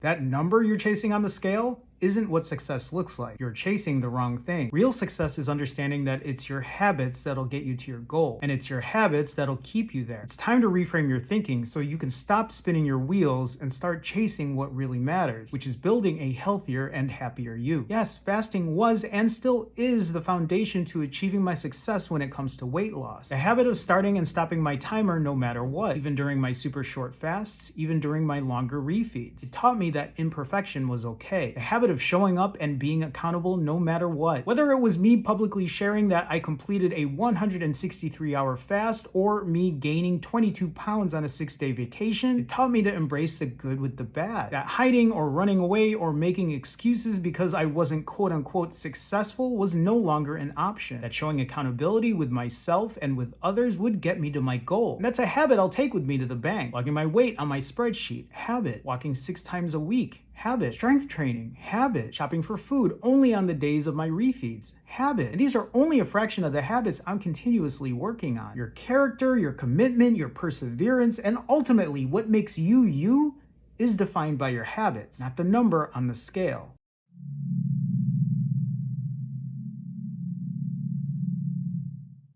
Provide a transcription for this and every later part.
That number you're chasing on the scale isn't what success looks like. You're chasing the wrong thing. Real success is understanding that it's your habits that'll get you to your goal, and it's your habits that'll keep you there. It's time to reframe your thinking so you can stop spinning your wheels and start chasing what really matters, which is building a healthier and happier you. Yes, fasting was and still is the foundation to achieving my success when it comes to weight loss. The habit of starting and stopping my timer no matter what, even during my super short fasts, even during my longer refeeds. It taught me that imperfection was okay. The habit of showing up and being accountable no matter what. Whether it was me publicly sharing that I completed a 163-hour fast or me gaining 22 pounds on a 6-day vacation, it taught me to embrace the good with the bad. That hiding or running away or making excuses because I wasn't quote unquote successful was no longer an option. That showing accountability with myself and with others would get me to my goal. And that's a habit I'll take with me to the bank. Logging my weight on my spreadsheet, habit. Walking 6 times a week, habit. Strength training, habit. Shopping for food only on the days of my refeeds, habit. And these are only a fraction of the habits I'm continuously working on. Your character, your commitment, your perseverance, and ultimately what makes you you is defined by your habits, not the number on the scale.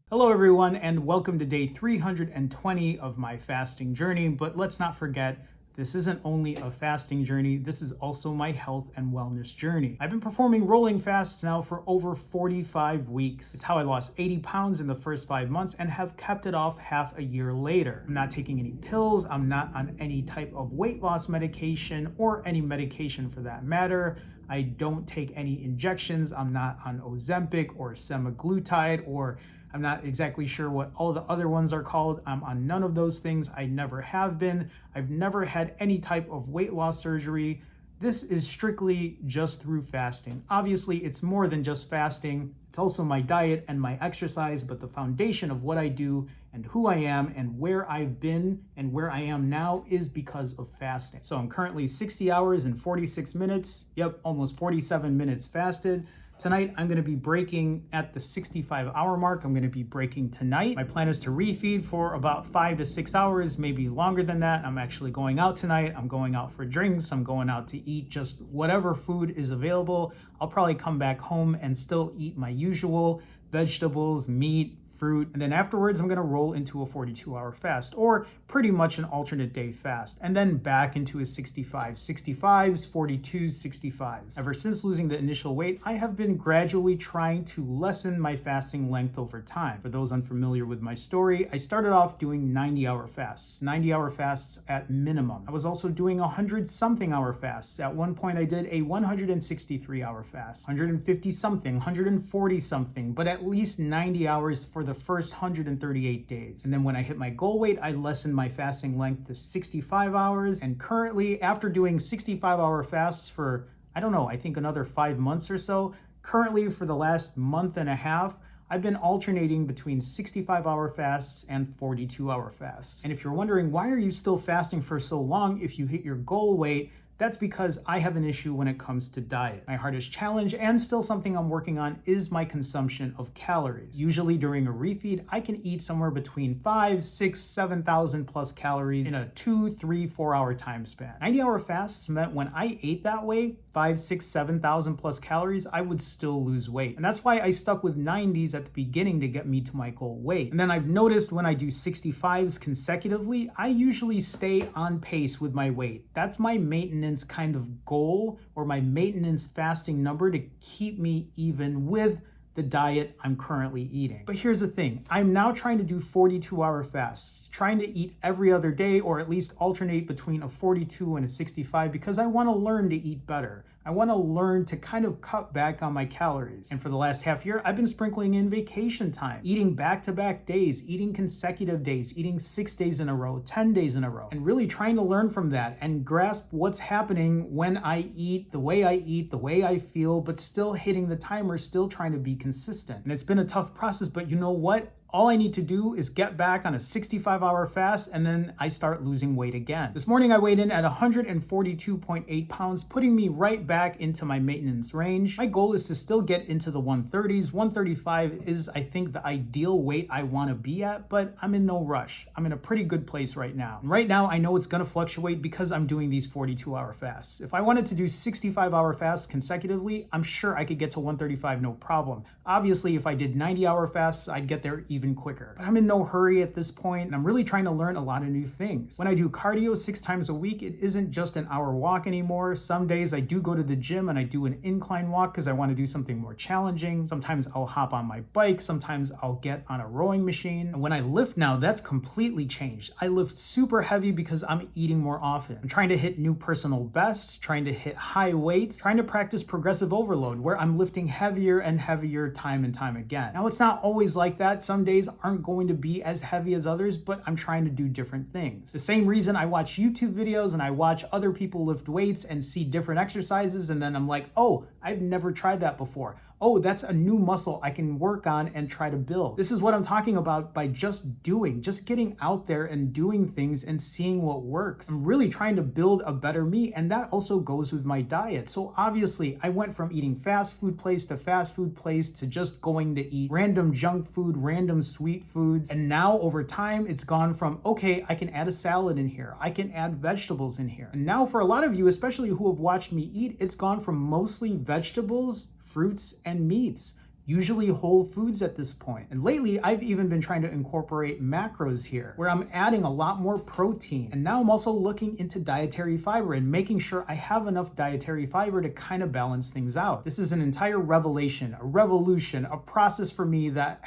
Hello everyone, and welcome to day 320 of my fasting journey. But let's not forget, this isn't only a fasting journey, this is also my health and wellness journey. I've been performing rolling fasts now for over 45 weeks. It's how I lost 80 pounds in the first 5 months and have kept it off half a year later. I'm not taking any pills, I'm not on any type of weight loss medication or any medication for that matter. I don't take any injections, I'm not on Ozempic or semaglutide, or I'm not exactly sure what all the other ones are called. I'm on none of those things. I never have been. I've never had any type of weight loss surgery. This is strictly just through fasting. Obviously, it's more than just fasting. It's also my diet and my exercise, but the foundation of what I do and who I am and where I've been and where I am now is because of fasting. So I'm currently 60 hours and 46 minutes. Yep, almost 47 minutes fasted. Tonight, I'm gonna be breaking at the 65-hour mark. I'm gonna be breaking tonight. My plan is to refeed for about 5 to 6 hours, maybe longer than that. I'm actually going out tonight. I'm going out for drinks. I'm going out to eat just whatever food is available. I'll probably come back home and still eat my usual vegetables, meat, fruit, and then afterwards I'm gonna roll into a 42-hour fast, or pretty much an alternate day fast, and then back into a 65, 65s, 42s, 65s. Ever since losing the initial weight, I have been gradually trying to lessen my fasting length over time. For those unfamiliar with my story, I started off doing 90-hour fasts, 90-hour fasts at minimum. I was also doing 100-something hour fasts. At one point I did a 163-hour fast, 150-something, 140-something, but at least 90 hours for the first 138 days. And then when I hit my goal weight, I lessened my fasting length to 65 hours. And currently, after doing 65-hour fasts for, I don't know, I think another 5 months or so, currently for the last month and a half, I've been alternating between 65-hour fasts and 42-hour fasts. And if you're wondering, why are you still fasting for so long if you hit your goal weight? That's because I have an issue when it comes to diet. My hardest challenge, and still something I'm working on, is my consumption of calories. Usually during a refeed, I can eat somewhere between 5, 6, 7,000 plus calories in a 2, 3, 4 hour time span. 90-hour fasts meant when I ate that way, 5, 6, 7,000 plus calories, I would still lose weight. And that's why I stuck with 90s at the beginning to get me to my goal weight. And then I've noticed when I do 65s consecutively, I usually stay on pace with my weight. That's my maintenance kind of goal, or my maintenance fasting number, to keep me even with the diet I'm currently eating. But here's the thing, I'm now trying to do 42-hour fasts, trying to eat every other day, or at least alternate between a 42 and a 65, because I want to learn to eat better. I want to learn to kind of cut back on my calories. And for the last half year, I've been sprinkling in vacation time, eating back-to-back days, eating consecutive days, eating 6 days in a row, 10 days in a row, and really trying to learn from that and grasp what's happening when I eat, the way I feel, but still hitting the timer, still trying to be consistent. And it's been a tough process, but you know what? All I need to do is get back on a 65-hour fast, and then I start losing weight again. This morning I weighed in at 142.8 pounds, putting me right back into my maintenance range. My goal is to still get into the 130s. 135 is, I think, the ideal weight I want to be at, but I'm in no rush. I'm in a pretty good place right now. And right now I know it's going to fluctuate because I'm doing these 42-hour fasts. If I wanted to do 65-hour fasts consecutively, I'm sure I could get to 135 no problem. Obviously, if I did 90-hour fasts, I'd get there even quicker. But I'm in no hurry at this point, and I'm really trying to learn a lot of new things. When I do cardio 6 times a week, it isn't just an hour walk anymore. Some days I do go to the gym and I do an incline walk because I want to do something more challenging. Sometimes I'll hop on my bike. Sometimes I'll get on a rowing machine. And when I lift now, that's completely changed. I lift super heavy because I'm eating more often. I'm trying to hit new personal bests, trying to hit high weights, trying to practice progressive overload where I'm lifting heavier and heavier time and time again. Now, it's not always like that. Some days aren't going to be as heavy as others, but I'm trying to do different things. The same reason I watch YouTube videos and I watch other people lift weights and see different exercises, and then I'm like, oh, I've never tried that before. Oh, that's a new muscle I can work on and try to build. This is what I'm talking about by just getting out there and doing things and seeing what works. I'm really trying to build a better me, and that also goes with my diet. So obviously, I went from eating fast food place to just going to eat random junk food, random sweet foods. And now over time, it's gone from, okay, I can add a salad in here. I can add vegetables in here. And now for a lot of you, especially who have watched me eat, it's gone from mostly vegetables, fruits, and meats, usually whole foods at this point. And lately, I've even been trying to incorporate macros here, where I'm adding a lot more protein. And now I'm also looking into dietary fiber and making sure I have enough dietary fiber to kind of balance things out. This is an entire revelation, a revolution, a process for me that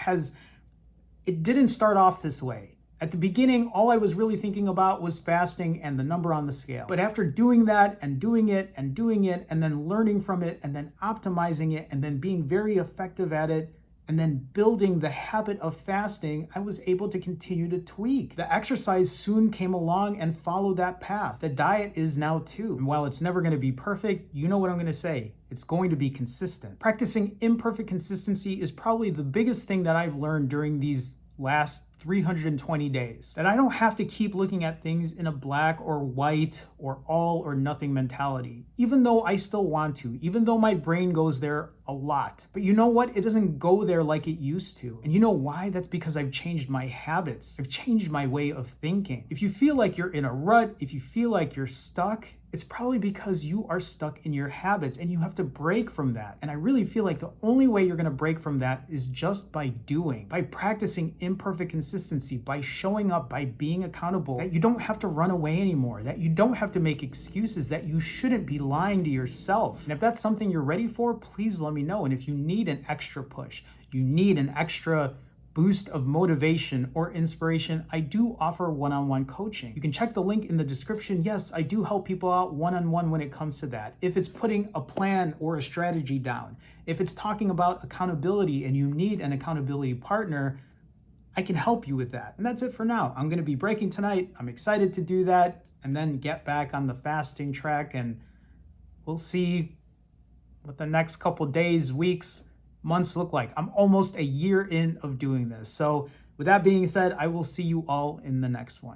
it didn't start off this way. At the beginning, all I was really thinking about was fasting and the number on the scale. But after doing that and doing it and doing it and then learning from it and then optimizing it and then being very effective at it and then building the habit of fasting, I was able to continue to tweak. The exercise soon came along and followed that path. The diet is now too. And while it's never going to be perfect, you know what I'm going to say. It's going to be consistent. Practicing imperfect consistency is probably the biggest thing that I've learned during these last 320 days. That I don't have to keep looking at things in a black or white or all or nothing mentality, even though I still want to, even though my brain goes there a lot. But you know what? It doesn't go there like it used to. And you know why? That's because I've changed my habits. I've changed my way of thinking. If you feel like you're in a rut, if you feel like you're stuck, it's probably because you are stuck in your habits and you have to break from that. And I really feel like the only way you're going to break from that is just by doing, by practicing imperfect consistency, by showing up, by being accountable, that you don't have to run away anymore, that you don't have to make excuses, that you shouldn't be lying to yourself. And if that's something you're ready for, please let me know. And if you need an extra push, you need an extra boost of motivation or inspiration, I do offer one-on-one coaching. You can check the link in the description. Yes, I do help people out one-on-one when it comes to that. If it's putting a plan or a strategy down, if it's talking about accountability and you need an accountability partner, I can help you with that. And that's it for now. I'm going to be breaking tonight. I'm excited to do that and then get back on the fasting track, and we'll see what the next couple days, weeks, months look like. I'm almost a year in of doing this. So with that being said, I will see you all in the next one.